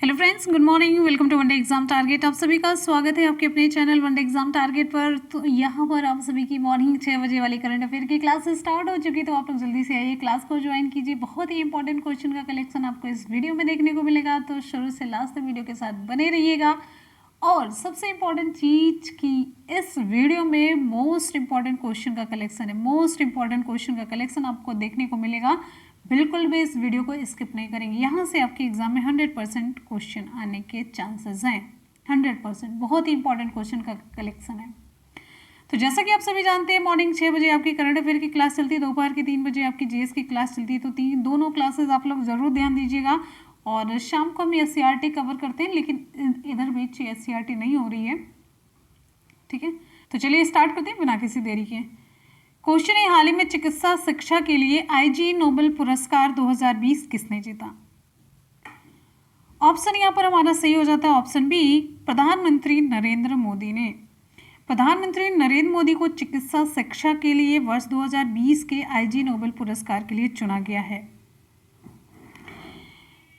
Hello friends, good morning. Welcome to one day exam target. आप सभी का स्वागत है आपके अपने चैनल वनडे एग्जाम टारगेट पर। तो यहाँ पर आप सभी की मॉर्निंग 6 बजे वाली करंट अफेयर की क्लास स्टार्ट हो चुकी है, तो आप लोग जल्दी से आइए, क्लास को ज्वाइन कीजिए। बहुत ही इंपॉर्टेंट क्वेश्चन का कलेक्शन आपको इस वीडियो में देखने को मिलेगा, तो शुरू से लास्ट तक वीडियो के साथ बने रहिएगा। और सबसे इम्पॉर्टेंट चीज की इस वीडियो में मोस्ट इम्पॉर्टेंट क्वेश्चन का कलेक्शन है। मोस्ट इम्पॉर्टेंट क्वेश्चन का कलेक्शन आपको देखने को मिलेगा। बिल्कुल भी इस वीडियो को स्किप नहीं करेंगे। यहाँ से आपके एग्जाम में 100% क्वेश्चन आने के चांसेस हैं। 100% बहुत ही इंपॉर्टेंट क्वेश्चन का कलेक्शन है। तो जैसा कि आप सभी जानते हैं, मॉर्निंग 6 बजे आपकी करंट अफेयर की क्लास चलती है, दोपहर के 3 बजे आपकी जीएस की क्लास चलती है। तो दोनों क्लासेस आप लोग जरूर ध्यान दीजिएगा। और शाम को हम एससीईआरटी कवर करते हैं, लेकिन इधर बीच एससीईआरटी नहीं हो रही है। ठीक है, तो चलिए स्टार्ट करते हैं बिना किसी देरी के। क्वेश्चन है, हाल ही में चिकित्सा शिक्षा के लिए आईजी नोबेल पुरस्कार 2020 किसने जीता? ऑप्शन यहाँ पर हमारा सही हो जाता है ऑप्शन बी, प्रधानमंत्री नरेंद्र मोदी ने। प्रधानमंत्री नरेंद्र मोदी को चिकित्सा शिक्षा के लिए वर्ष 2020 के आईजी नोबेल पुरस्कार के लिए चुना गया है।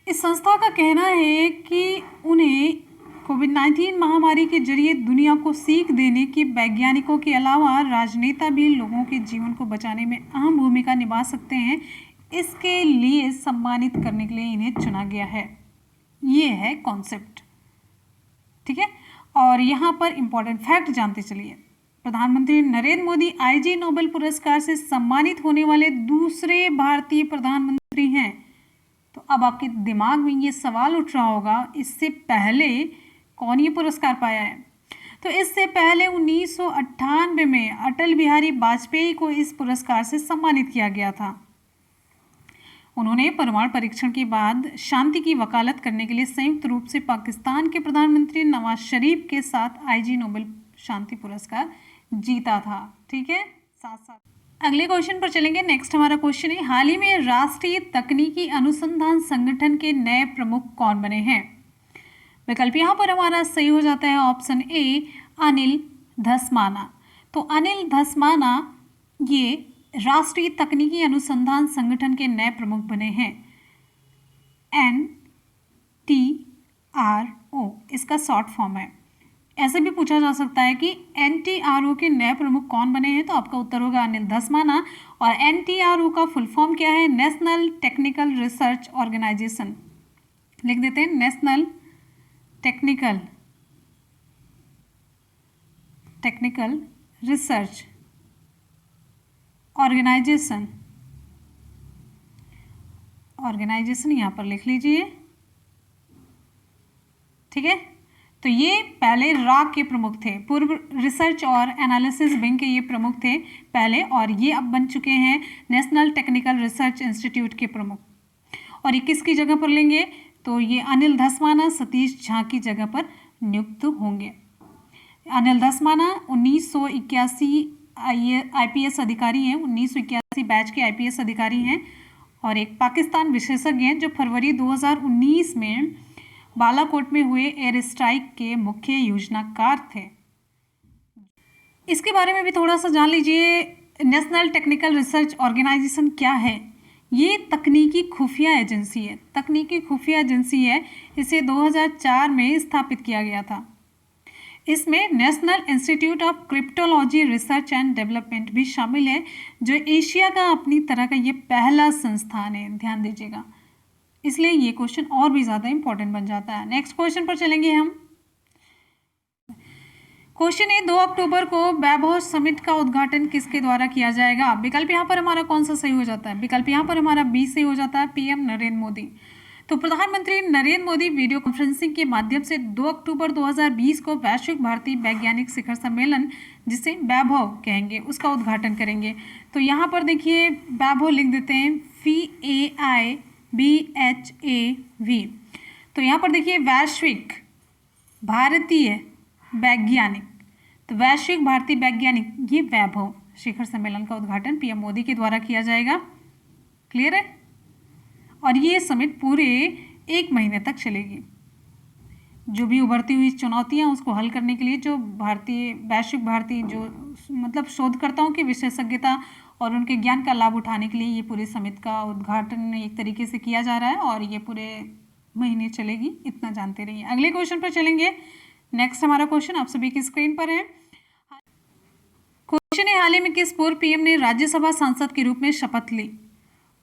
इस संस्था का कहना है कि उन्हें कोविड-19 महामारी के जरिए दुनिया को सीख देने के वैज्ञानिकों के अलावा राजनेता भी लोगों के जीवन को बचाने में अहम भूमिका निभा सकते हैं, इसके लिए सम्मानित करने के लिए इन्हें चुना गया है। ये है कॉन्सेप्ट। ठीक है, और यहाँ पर इंपॉर्टेंट फैक्ट जानते चलिए। प्रधानमंत्री नरेंद्र मोदी आईजी नोबेल पुरस्कार से सम्मानित होने वाले दूसरे भारतीय प्रधानमंत्री हैं। तो अब आपके दिमाग में ये सवाल उठ रहा होगा, इससे पहले कौन ये पुरस्कार पाया है? तो इससे पहले 1998 में अटल बिहारी वाजपेयी को इस पुरस्कार से सम्मानित किया गया था। उन्होंने परमाणु परीक्षण के बाद शांति की वकालत करने के लिए संयुक्त रूप से पाकिस्तान के प्रधानमंत्री नवाज शरीफ के साथ आईजी नोबेल शांति पुरस्कार जीता था। ठीक है, साथ साथ अगले क्वेश्चन पर चलेंगे। नेक्स्ट हमारा क्वेश्चन है, हाल ही में राष्ट्रीय तकनीकी अनुसंधान संगठन के नए प्रमुख कौन बने हैं? विकल्प यहाँ पर हमारा सही हो जाता है ऑप्शन ए, अनिल धस्माना। तो अनिल धस्माना ये राष्ट्रीय तकनीकी अनुसंधान संगठन के नए प्रमुख बने हैं। NTRO इसका शॉर्ट फॉर्म है। ऐसे भी पूछा जा सकता है कि NTRO के नए प्रमुख कौन बने हैं, तो आपका उत्तर होगा अनिल धस्माना। और NTRO का फुल फॉर्म क्या है? National Technical Research Organisation. लिख देते हैं, नेशनल टेक्निकल रिसर्च ऑर्गेनाइजेशन यहाँ पर लिख लीजिए। ठीक है, तो ये पहले राग के प्रमुख थे, पूर्व रिसर्च और एनालिसिस विंग के ये प्रमुख थे पहले, और ये अब बन चुके हैं नेशनल टेक्निकल रिसर्च इंस्टीट्यूट के प्रमुख। और ये किसकी जगह पर लेंगे? तो ये अनिल धस्माना सतीश झा की जगह पर नियुक्त होंगे। अनिल धस्माना 1981 IPS अधिकारी हैं, 1981 बैच के IPS अधिकारी हैं, और एक पाकिस्तान विशेषज्ञ हैं जो फरवरी 2019 में बालाकोट में हुए एयर स्ट्राइक के मुख्य योजनाकार थे। इसके बारे में भी थोड़ा सा जान लीजिए। नेशनल टेक्निकल रिसर्च ऑर्गेनाइजेशन क्या है? ये तकनीकी खुफिया एजेंसी है। तकनीकी खुफिया एजेंसी है, इसे 2004 में स्थापित किया गया था। इसमें national institute of cryptology research and development भी शामिल है, जो एशिया का अपनी तरह का ये पहला संस्थान है। ध्यान दीजिएगा, इसलिए ये क्वेश्चन और भी ज़्यादा इंपॉर्टेंट बन जाता है। नेक्स्ट क्वेश्चन पर चलेंगे हम। क्वेश्चन है, 2 अक्टूबर को वैभव समिट का उद्घाटन किसके द्वारा किया जाएगा? विकल्प यहाँ पर हमारा कौन सा सही हो जाता है? विकल्प यहाँ पर हमारा बी सही हो जाता है, PM नरेंद्र मोदी। तो प्रधानमंत्री नरेंद्र मोदी वीडियो कॉन्फ्रेंसिंग के माध्यम से 2 अक्टूबर 2020 को वैश्विक भारतीय वैज्ञानिक शिखर सम्मेलन, जिसे वैभव कहेंगे, उसका उद्घाटन करेंगे। तो यहाँ पर देखिए, वैभव लिख देते हैं, VAIBHAV। तो यहाँ पर देखिए, वैश्विक भारतीय वैज्ञानिक, तो वैश्विक भारतीय वैज्ञानिक, ये वैभव शिखर सम्मेलन का उद्घाटन PM मोदी के द्वारा किया जाएगा। क्लियर है? और ये समिट पूरे 1 महीने तक चलेगी। जो भी उभरती हुई चुनौतियां उसको हल करने के लिए जो वैश्विक भारतीय जो मतलब शोधकर्ताओं की विशेषज्ञता और उनके ज्ञान का लाभ उठाने के लिए ये पूरे समिट का उद्घाटन एक तरीके से किया जा रहा है, और ये पूरे महीने चलेगी, इतना जानते रहिए। अगले क्वेश्चन पर चलेंगे। नेक्स्ट हमारा क्वेश्चन आप सभी की स्क्रीन पर है। क्वेश्चन है, हाल ही में किस पूर्व पीएम ने राज्यसभा सांसद के रूप में शपथ ली?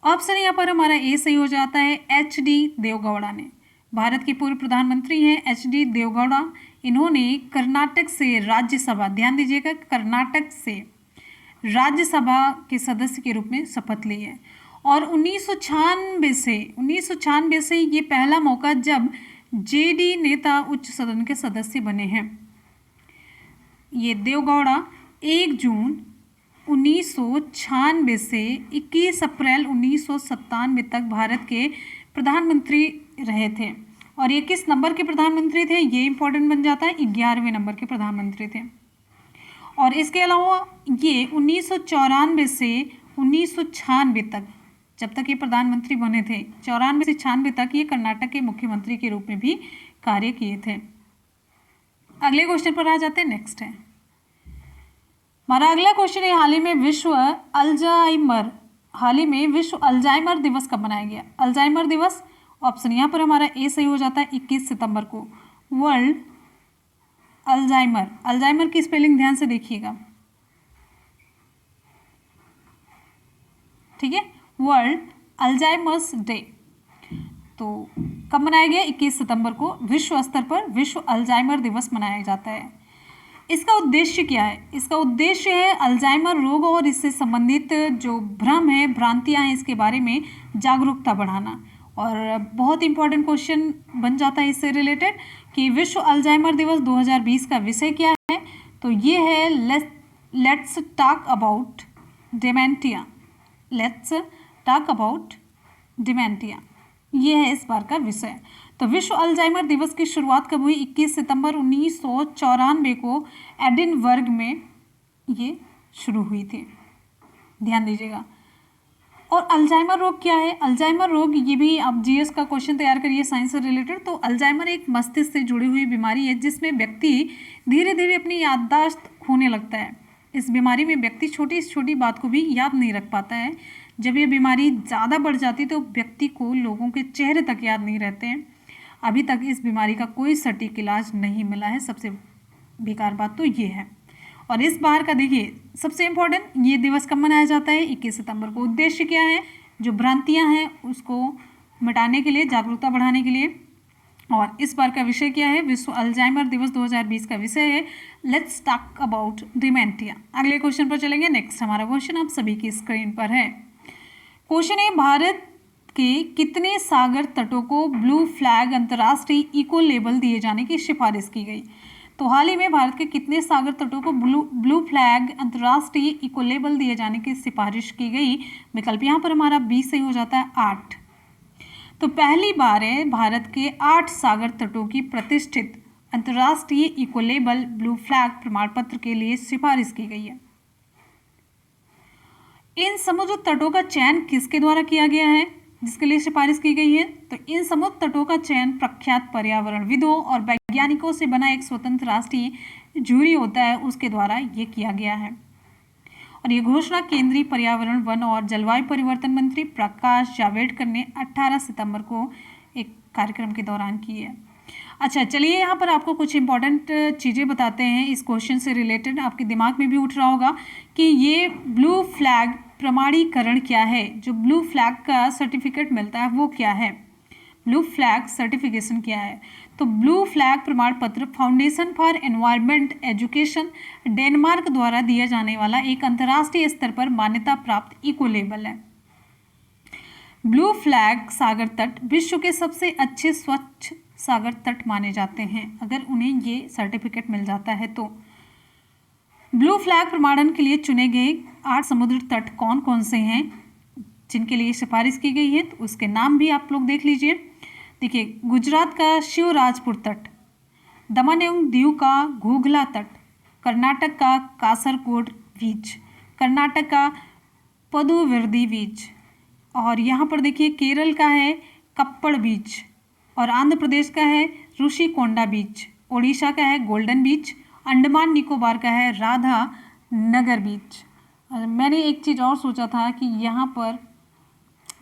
ऑप्शन यहाँ पर हमारा ए सही हो जाता है, एच.डी. देवगौड़ा ने। भारत के पूर्व प्रधानमंत्री हैं एच.डी. देवगौड़ा। इन्होंने कर्नाटक से राज्यसभा, ध्यान दीजिएगा, कर्नाटक से राज्यसभा के सदस्य के रूप में शपथ ली है। और 1996 से ये पहला मौका जब जेडी नेता उच्च सदन के सदस्य बने हैं। ये देवगौड़ा 1 जून 1996 से 21 अप्रैल 1997 तक भारत के प्रधानमंत्री रहे थे। और ये किस नंबर के प्रधानमंत्री थे, ये इंपॉर्टेंट बन जाता है, 11वें नंबर के प्रधानमंत्री थे। और इसके अलावा ये 1994 से 1996 तक, जब तक ये प्रधानमंत्री बने थे, 94 से 96 तक ये कर्नाटक के मुख्यमंत्री के रूप में भी कार्य किए थे। अगले क्वेश्चन पर आ जाते हैं। नेक्स्ट है हमारा अगला क्वेश्चन है, हाल ही में विश्व अल्जाइमर दिवस कब मनाया गया? अल्जाइमर दिवस, ऑप्शन यहाँ पर हमारा ए सही हो जाता है, 21 सितंबर को। वर्ल्ड अल्जाइमर की स्पेलिंग ध्यान से देखिएगा, ठीक है, वर्ल्ड अल्जाइमर्स डे। तो कब मनाया गया? 21 सितंबर को विश्व स्तर पर विश्व अल्जाइमर दिवस मनाया जाता है। इसका उद्देश्य क्या है? इसका उद्देश्य है अल्जाइमर रोग और इससे संबंधित जो भ्रम है, भ्रांतियां हैं, इसके बारे में जागरूकता बढ़ाना। और बहुत इंपॉर्टेंट क्वेश्चन बन जाता है इससे रिलेटेड कि विश्व अल्जाइमर दिवस 2020 का विषय क्या है? तो ये है let's talk about dementia. Let's talk about dementia, ये है इस बार का विषय। तो विश्व अल्जाइमर दिवस की शुरुआत कब हुई? 21 सितंबर 1994 को एडिनबर्ग में ये शुरू हुई थी, ध्यान दीजिएगा। और अल्जाइमर रोग क्या है? अल्जाइमर रोग, ये भी आप जीएस का क्वेश्चन तैयार करिए साइंस से रिलेटेड। तो अल्जाइमर एक मस्तिष्क से जुड़ी हुई बीमारी है जिसमें व्यक्ति धीरे धीरे अपनी याददाश्त खोने लगता है। इस बीमारी में व्यक्ति छोटी से छोटी बात को भी याद नहीं रख पाता है। जब ये बीमारी ज़्यादा बढ़ जाती तो व्यक्ति को लोगों के चेहरे तक याद नहीं रहते हैं। अभी तक इस बीमारी का कोई सटीक इलाज नहीं मिला है, सबसे बेकार बात तो ये है। और इस बार का देखिए सबसे इम्पोर्टेंट, ये दिवस कब मनाया जाता है? 21 सितंबर को। उद्देश्य क्या है? जो भ्रांतियां हैं उसको मिटाने के लिए, जागरूकता बढ़ाने के लिए। और इस बार का विषय क्या है? विश्व अल्जाइमर दिवस 2020 का विषय है लेट्स टॉक अबाउट डिमेंटिया। अगले क्वेश्चन पर चलेंगे। नेक्स्ट हमारा क्वेश्चन आप सभी की स्क्रीन पर है। क्वेश्चन है, भारत के कितने सागर तटों को ब्लू फ्लैग अंतर्राष्ट्रीय इको लेबल दिए जाने की सिफारिश की गई? तो हाल ही में भारत के कितने सागर तटों को ब्लू फ्लैग अंतर्राष्ट्रीय इको लेबल दिए जाने की सिफारिश की गई? विकल्प यहाँ पर हमारा 20 सही हो जाता है, 8। तो पहली बार है भारत के 8 सागर तटों की प्रतिष्ठित अंतर्राष्ट्रीय इको लेबल ब्लू फ्लैग प्रमाण पत्र के लिए सिफारिश की गई है। इन समुद्र तटों का चयन किसके द्वारा किया गया है जिसके लिए सिफारिश की गई है? तो इन समुद्र तटों का चयन प्रख्यात पर्यावरणविदों और वैज्ञानिकों से बना एक स्वतंत्र राष्ट्रीय जूरी होता है, उसके द्वारा ये किया गया है। और ये घोषणा केंद्रीय पर्यावरण, वन और जलवायु परिवर्तन मंत्री प्रकाश जावड़ेकर ने 18 सितंबर को एक कार्यक्रम के दौरान की है। अच्छा, चलिए यहाँ पर आपको कुछ इंपॉर्टेंट चीज़ें बताते हैं इस क्वेश्चन से रिलेटेड। आपके दिमाग में भी उठ रहा होगा कि ये ब्लू फ्लैग प्रमाणीकरण क्या है, जो ब्लू फ्लैग का सर्टिफिकेट मिलता है वो क्या है, ब्लू फ्लैग सर्टिफिकेशन क्या है? तो ब्लू फ्लैग प्रमाण पत्र foundation for environment education Denmark द्वारा दिया जाने वाला एक अंतर्राष्ट्रीय स्तर पर मान्यता प्राप्त इको लेबल है। ब्लू फ्लैग सागर तट विश्व के सबसे अच्छे स्वच्छ सागर तट माने जाते हैं अगर उन्हें ये सर्टिफिकेट मिल जाता है तो। ब्लू फ्लैग प्रमाणन के लिए चुने गए 8 समुद्र तट कौन कौन से हैं जिनके लिए सिफारिश की गई है? तो उसके नाम भी आप लोग देख लीजिए। देखिए, गुजरात का शिवराजपुर तट, दमन एवं दीव का घूघला तट, कर्नाटक का कासरकोड बीच, कर्नाटक का पदुवर्दी बीच, और यहाँ पर देखिए केरल का है कप्पड़ बीच, और आंध्र प्रदेश का है ऋषिकोंडा बीच, ओडिशा का है गोल्डन बीच, अंडमान निकोबार का है राधा नगर बीच। मैंने एक चीज़ और सोचा था कि यहाँ पर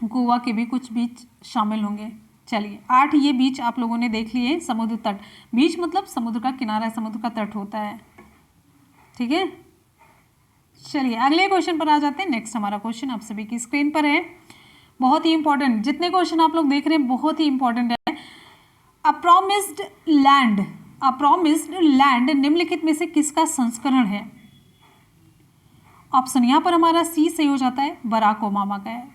गोवा के भी कुछ बीच शामिल होंगे, चलिए 8 ये बीच आप लोगों ने देख लिए, समुद्र तट, बीच मतलब समुद्र का किनारा, समुद्र का तट होता है, ठीक है। चलिए अगले क्वेश्चन पर आ जाते हैं। नेक्स्ट हमारा क्वेश्चन आप सभी की स्क्रीन पर है, बहुत ही इंपॉर्टेंट, जितने क्वेश्चन आप लोग देख रहे हैं बहुत ही इंपॉर्टेंट है। अ प्रॉमिस्ड लैंड, अ प्रॉमिस्ड लैंड निम्नलिखित में से किसका संस्करण है? ऑप्शन यहाँ पर हमारा सी सही हो जाता है, बराक ओबामा का है।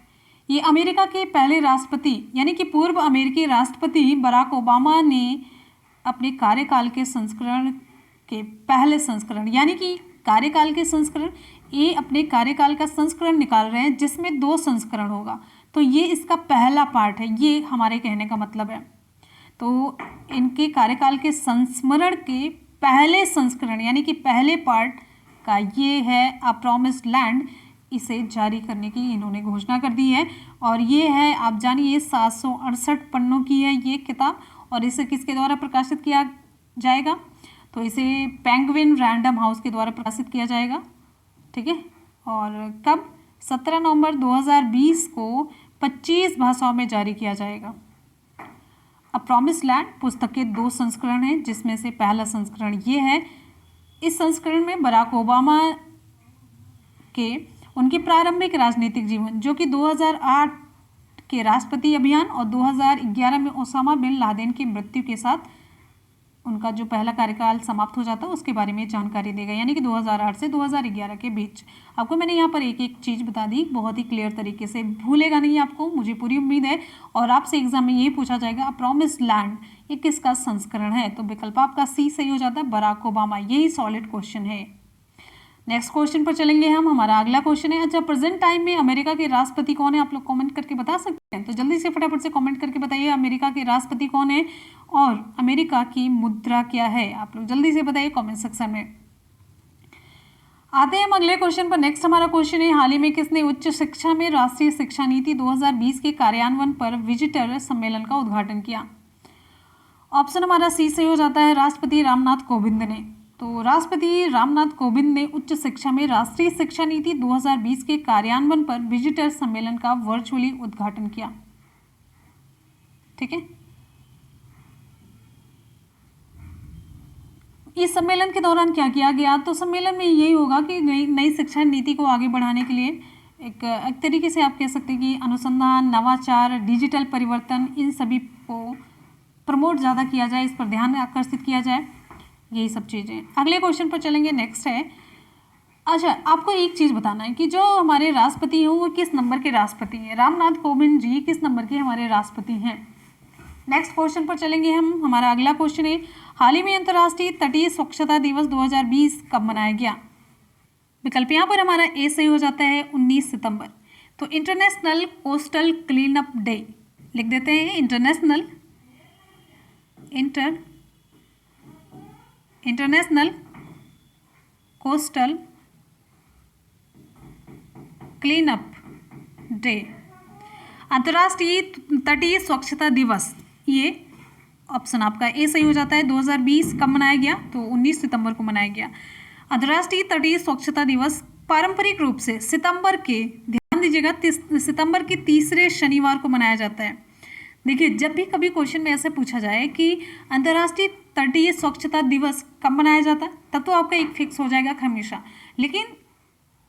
ये अमेरिका के पहले राष्ट्रपति यानी कि पूर्व अमेरिकी राष्ट्रपति बराक ओबामा ने अपने कार्यकाल के संस्करण के पहले संस्करण यानी कि कार्यकाल के संस्करण, ये अपने कार्यकाल का संस्करण निकाल रहे हैं जिसमें 2 संस्करण होगा, तो ये इसका पहला पार्ट है, ये हमारे कहने का मतलब है। तो इनके कार्यकाल के संस्मरण के पहले संस्करण यानी कि पहले पार्ट का ये है अ प्रॉमिस्ड लैंड, इसे जारी करने की इन्होंने घोषणा कर दी है। और ये है, आप जानिए, 768 पन्नों की है ये किताब, और इसे किसके द्वारा प्रकाशित किया जाएगा? तो इसे पेंगुइन रैंडम हाउस के द्वारा प्रकाशित किया जाएगा, ठीक है। और कब? 17 नवंबर 2020 को 25 भाषाओं में जारी किया जाएगा। अ प्रॉमिस्ड लैंड पुस्तक के 2 संस्करण हैं, जिसमें से पहला संस्करण ये है। इस संस्करण में बराक ओबामा के उनके प्रारंभिक राजनीतिक जीवन, जो कि 2008 के राष्ट्रपति अभियान और 2011 में ओसामा बिन लादेन की मृत्यु के साथ उनका जो पहला कार्यकाल समाप्त हो जाता है उसके बारे में जानकारी देगा, यानी कि 2008 से 2011 के बीच। आपको मैंने यहाँ पर एक एक चीज़ बता दी बहुत ही क्लियर तरीके से, भूलेगा नहीं आपको, मुझे पूरी उम्मीद है। और आपसे एग्जाम में ये पूछा जाएगा, अ प्रॉमिस्ड लैंड ये किसका संस्करण है? तो विकल्प आपका सी सही हो जाता है, बराक ओबामा। यही सॉलिड क्वेश्चन है। नेक्स्ट क्वेश्चन पर चलेंगे हम। हमारा अगला क्वेश्चन है, अच्छा प्रेजेंट टाइम में अमेरिका के राष्ट्रपति कौन है? आप लोग कमेंट करके बता सकते हैं, तो जल्दी से फटाफट से कमेंट करके बताइए अमेरिका के राष्ट्रपति कौन है और अमेरिका की मुद्रा क्या है? आप लोग जल्दी से बताइए कमेंट सेक्शन में। आते हैं हम अगले क्वेश्चन पर। नेक्स्ट हमारा क्वेश्चन है, हाल ही में किसने उच्च शिक्षा में राष्ट्रीय शिक्षा नीति 2020 के कार्यान्वयन पर विजिटर सम्मेलन का उद्घाटन किया? ऑप्शन हमारा सी सही हो जाता है, राष्ट्रपति रामनाथ कोविंद ने। तो राष्ट्रपति रामनाथ कोविंद ने उच्च शिक्षा में राष्ट्रीय शिक्षा नीति 2020 के कार्यान्वयन पर विजिटर सम्मेलन का वर्चुअली उद्घाटन किया, ठीक है। इस सम्मेलन के दौरान क्या किया गया? तो सम्मेलन में यही होगा कि नई शिक्षा नीति को आगे बढ़ाने के लिए एक तरीके से आप कह सकते हैं कि अनुसंधान, नवाचार, डिजिटल परिवर्तन, इन सभी को प्रमोट ज़्यादा किया जाए, इस पर ध्यान आकर्षित किया जाए, यही सब चीज़ें। अगले क्वेश्चन पर चलेंगे। नेक्स्ट है, अच्छा आपको एक चीज़ बताना है कि जो हमारे राष्ट्रपति हैं वो किस नंबर के राष्ट्रपति हैं? रामनाथ कोविंद जी किस नंबर के हमारे राष्ट्रपति हैं? नेक्स्ट क्वेश्चन पर चलेंगे हम। हमारा अगला क्वेश्चन है, हाल ही में अंतर्राष्ट्रीय तटीय स्वच्छता दिवस 2020 कब मनाया गया? विकल्प यहाँ पर हमारा ए सही हो जाता है, 19 सितंबर। तो international coastal clean up day लिख देते हैं, international coastal clean up day, अंतर्राष्ट्रीय तटीय स्वच्छता दिवस, ये ऑप्शन आपका ए सही हो जाता है। 2020 कब मनाया गया? तो 19 सितंबर को मनाया गया। अंतर्राष्ट्रीय तटीय स्वच्छता दिवस पारंपरिक रूप से सितंबर के, ध्यान दीजिएगा, सितंबर के तीसरे शनिवार को मनाया जाता है। देखिए जब भी कभी क्वेश्चन में ऐसे पूछा जाए कि अंतर्राष्ट्रीय तटीय स्वच्छता दिवस कब मनाया जाता है, तब तो आपका एक फिक्स हो जाएगा हमेशा, लेकिन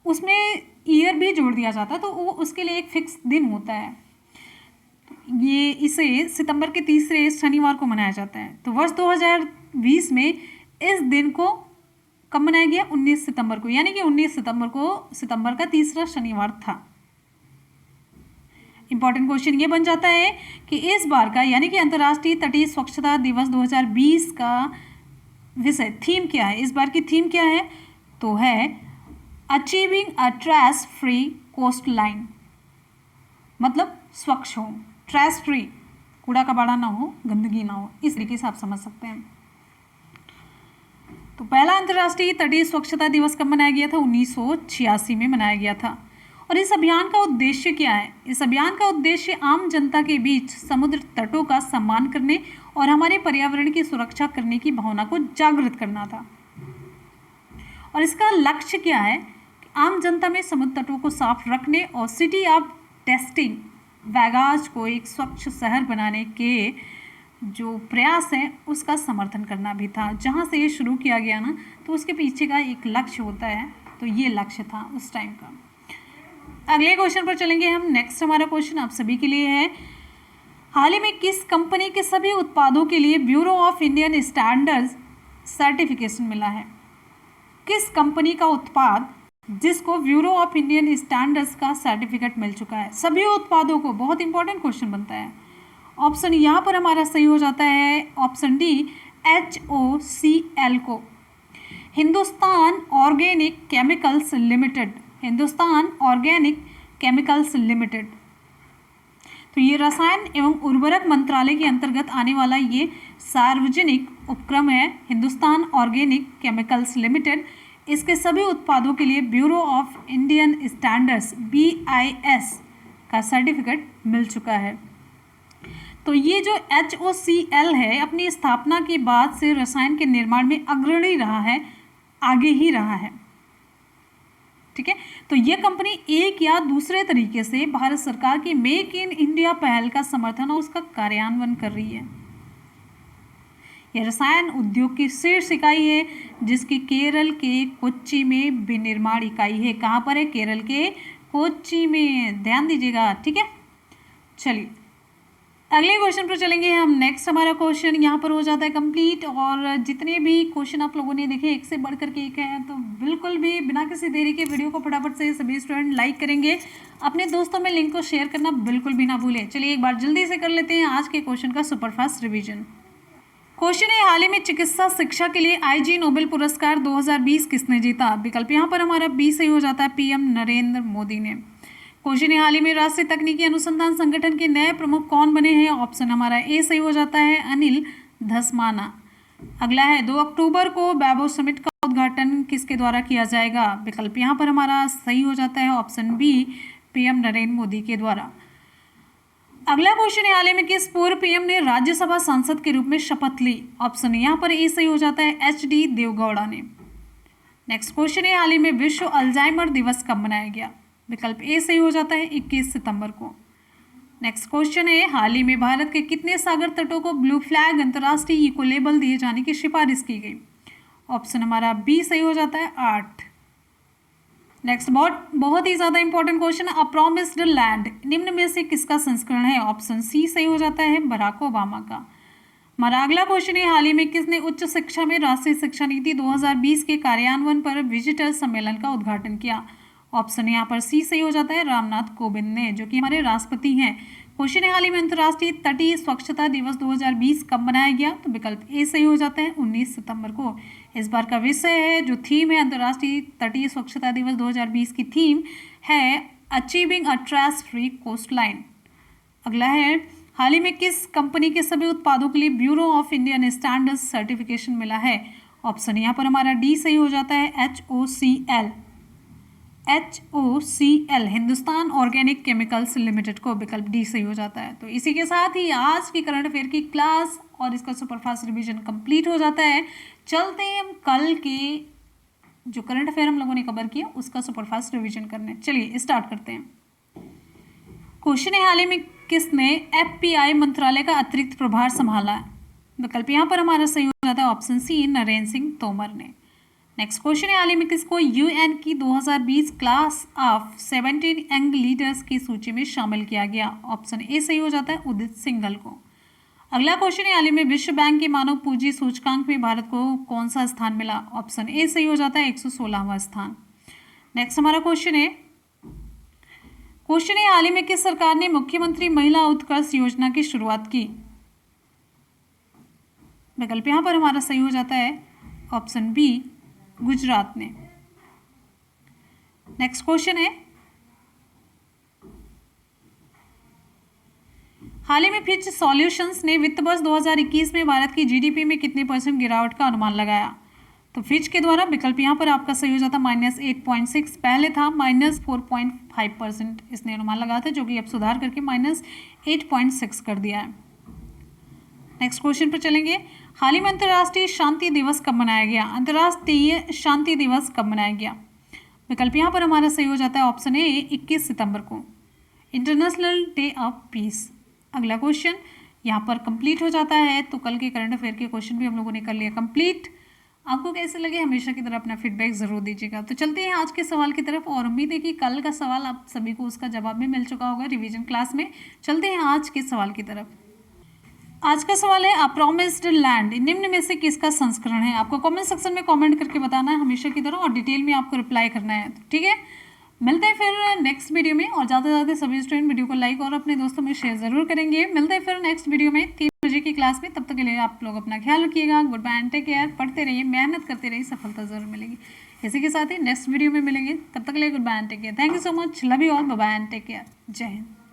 उसमें ईयर भी जोड़ दिया जाता है, तो वो उसके लिए एक फिक्स दिन होता है। ये इसे सितंबर के तीसरे शनिवार को मनाया जाता है। तो वर्ष 2020 में इस दिन को कब मनाया गया? 19 सितंबर को, यानी कि 19 सितंबर को सितंबर का तीसरा शनिवार था। इंपॉर्टेंट क्वेश्चन ये बन जाता है कि इस बार का, यानी कि अंतर्राष्ट्रीय तटीय स्वच्छता दिवस 2020 का विषय, थीम क्या है? इस बार की थीम क्या है? तो है achieving a trash free coastline, मतलब स्वच्छ हो, ट्रैश फ्री, कूड़ा कबाड़ा ना हो, गंदगी ना हो, इस तरीके से आप समझ सकते हैं। तो पहला अंतर्राष्ट्रीय तटीय स्वच्छता दिवस कब मनाया गया था? 1986 में मनाया गया था। और इस अभियान का उद्देश्य क्या है? इस अभियान का उद्देश्य आम जनता के बीच समुद्र तटों का सम्मान करने और हमारे पर्यावरण की सुरक्षा करने की भावना को जागृत करना था। और इसका लक्ष्य क्या है? आम जनता में समुद्र तटों को साफ रखने और सिटी ऑफ टेस्टिंग वैगाच को एक स्वच्छ शहर बनाने के जो प्रयास है उसका समर्थन करना भी था। जहाँ से ये शुरू किया गया ना, तो उसके पीछे का एक लक्ष्य होता है, तो ये लक्ष्य था उस टाइम का। अगले क्वेश्चन पर चलेंगे हम। नेक्स्ट हमारा क्वेश्चन आप सभी के लिए है, हाल ही में किस कंपनी के सभी उत्पादों के लिए bureau of Indian standards certification मिला है? किस कंपनी का उत्पाद जिसको ब्यूरो ऑफ इंडियन स्टैंडर्ड्स का सर्टिफिकेट मिल चुका है? सभी उत्पादों को, बहुत इंपॉर्टेंट क्वेश्चन बनता है। ऑप्शन यहाँ पर हमारा सही हो जाता है ऑप्शन डी, HOCL को। Hindustan organic chemicals limited, Hindustan organic chemicals limited. तो ये रसायन एवं उर्वरक मंत्रालय के अंतर्गत आने वाला ये सार्वजनिक उपक्रम है, हिंदुस्तान ऑर्गेनिक केमिकल्स लिमिटेड। इसके सभी उत्पादों के लिए bureau of Indian standards BIS का सर्टिफिकेट मिल चुका है। तो ये जो HOCL है, अपनी स्थापना के बाद से रसायन के निर्माण में अग्रणी रहा है, आगे ही रहा है। ठीक है, तो ये कंपनी एक या दूसरे तरीके से भारत सरकार की मेक इन इंडिया पहल का समर्थन और उसका कार्यान्वयन कर रही है। यह रसायन उद्योग की शीर्ष इकाई है, जिसकी केरल के कोच्चि में विनिर्माण इकाई है। कहाँ पर है? केरल के कोच्चि में, ध्यान दीजिएगा। ठीक है, चलिए अगले क्वेश्चन पर चलेंगे हम। नेक्स्ट हमारा क्वेश्चन यहाँ पर हो जाता है कंप्लीट। और जितने भी क्वेश्चन आप लोगों ने देखे, एक से बढ़कर के एक है, तो बिल्कुल भी बिना किसी देरी के वीडियो को फटाफट से सभी स्टूडेंट लाइक करेंगे। अपने दोस्तों में लिंक को शेयर करना बिल्कुल भी ना भूलें। चलिए एक बार जल्दी से कर लेते हैं आज के क्वेश्चन का सुपरफास्ट रिविजन। क्वेश्चन है, हाल ही में चिकित्सा शिक्षा के लिए IG नोबेल पुरस्कार 2020 किसने जीता? विकल्प यहाँ पर हमारा बी सही हो जाता है, PM नरेंद्र मोदी ने। क्वेश्चन है, हाल ही में राष्ट्रीय तकनीकी अनुसंधान संगठन के नए प्रमुख कौन बने हैं? ऑप्शन हमारा ए सही हो जाता है, अनिल धस्माना। अगला है, 2 अक्टूबर को वैभव समिट का उद्घाटन किसके द्वारा किया जाएगा? विकल्प यहाँ पर हमारा सही हो जाता है option B, PM Narendra Modi के द्वारा। अगला क्वेश्चन है, हाल ही में किस पूर्व PM ने राज्यसभा सांसद के रूप में शपथ ली? ऑप्शन यहाँ पर ए सही हो जाता है, HD देवगौड़ा ने। नेक्स्ट क्वेश्चन है, हाल ही में विश्व अल्जाइमर दिवस कब मनाया गया? विकल्प ए सही हो जाता है, 21 सितंबर को। नेक्स्ट क्वेश्चन है, हाल ही में भारत के कितने सागर तटों को ब्लू फ्लैग अंतर्राष्ट्रीय इको लेबल दिए जाने की सिफारिश की गई? ऑप्शन हमारा बी सही हो जाता है, 8। नेक्स्ट बहुत ही ज़्यादा इंपॉर्टेंट क्वेश्चन, अ प्रॉमिस्ड लैंड निम्न में से किसका संस्करण है? ऑप्शन सी सही हो जाता है, बराक ओबामा का। हमारा अगला क्वेश्चन है, हाल ही में किसने उच्च शिक्षा में राष्ट्रीय शिक्षा नीति 2020 के कार्यान्वयन पर विजिटर सम्मेलन का उद्घाटन किया? ऑप्शन यहाँ पर सी सही हो जाता है, रामनाथ कोविंद ने, जो कि हमारे राष्ट्रपति हैं। क्वेश्चन है, हाल ही में अंतर्राष्ट्रीय तटीय स्वच्छता दिवस 2020 कब मनाया गया? तो विकल्प ए सही हो जाता है, 19 सितंबर को। इस बार का विषय है, जो थीम है अंतर्राष्ट्रीय तटीय स्वच्छता दिवस 2020 की थीम है achieving a trash free coastline. अगला है, हाल ही में किस कंपनी के सभी उत्पादों के लिए bureau of Indian standards certification मिला है? ऑप्शन यहाँ पर हमारा डी सही हो जाता है, HOCL Hindustan organic chemicals limited को। विकल्प डी सही हो जाता है। तो इसी के साथ ही आज की करंट अफेयर की क्लास और इसका सुपरफास्ट रिवीजन कंप्लीट हो जाता है। चलते हैं हम कल के जो करंट अफेयर हम लोगों ने कवर किया उसका सुपरफास्ट रिवीजन करने। चलिए स्टार्ट करते हैं। क्वेश्चन है, हाल ही में किसने FPI मंत्रालय का अतिरिक्त प्रभार संभाला? विकल्प यहाँ पर हमारा सही हो जाता है, ऑप्शन सी, नरेंद्र सिंह तोमर ने। नेक्स्ट क्वेश्चन है, हाल ही में किसको UN की 2020 क्लास ऑफ 17 यंग लीडर्स की सूची में शामिल किया गया? ऑप्शन ए सही हो जाता है, उदित सिंघल को। अगला क्वेश्चन है, हाल ही में विश्व बैंक के मानव पूंजी सूचकांक में भारत को कौन सा स्थान मिला? ऑप्शन ए सही हो जाता है, 116वां स्थान। नेक्स्ट हमारा क्वेश्चन है, हाल ही में किस सरकार ने मुख्यमंत्री महिला उत्कर्ष योजना की शुरुआत की? विकल्प यहाँ पर हमारा सही हो जाता है, ऑप्शन बी, गुजरात ने। नेक्स्ट क्वेश्चन है, हाल ही में फिच सॉल्यूशंस ने वित्त वर्ष 2021 में भारत की GDP में कितने % गिरावट का अनुमान लगाया? तो फिच के द्वारा, विकल्प यहाँ पर आपका सही हो जाता -8.6, पहले था -4.5% इसने अनुमान लगाया था, जो कि अब सुधार करके -8.6 कर दिया है। नेक्स्ट क्वेश्चन पर चलेंगे, हाल ही में अंतर्राष्ट्रीय शांति दिवस कब मनाया गया? अंतर्राष्ट्रीय शांति दिवस कब मनाया गया? विकल्प यहाँ पर हमारा सही हो जाता है, ऑप्शन ए, 21 सितंबर को। International day of peace. अगला क्वेश्चन यहाँ पर कंप्लीट हो जाता है। तो कल के करंट अफेयर के क्वेश्चन भी हम लोगों ने कर लिया कंप्लीट। आपको कैसे लगे हमेशा की तरह अपना फीडबैक ज़रूर दीजिएगा। तो चलते हैं आज के सवाल की तरफ और उम्मीद है कि कल का सवाल आप सभी को उसका जवाब भी मिल चुका होगा रिवीजन क्लास में। चलते हैं आज के सवाल की तरफ। आज का सवाल है अ प्रॉमिस्ड लैंड निम्न में से किसका संस्करण है। आपको कमेंट सेक्शन में कमेंट करके बताना है हमेशा की तरह और डिटेल में आपको रिप्लाई करना है। तो ठीक है, मिलते हैं फिर नेक्स्ट वीडियो में। और ज़्यादा से ज़्यादा सभी स्टूडेंट वीडियो को लाइक और अपने दोस्तों में शेयर ज़रूर करेंगे। मिलते हैं फिर नेक्स्ट वीडियो में 3 बजे की क्लास में। तब तक के लिए आप लोग अपना ख्याल रखिएगा। Goodbye and take care. पढ़ते रहिए, मेहनत करते रहिए, सफलता जरूर मिलेगी। इसी के साथ ही नेक्स्ट वीडियो में मिलेंगे। तब तक के लिए goodbye and take care. Thank you so much. Love you all. Bye bye and take care. जय हिंद।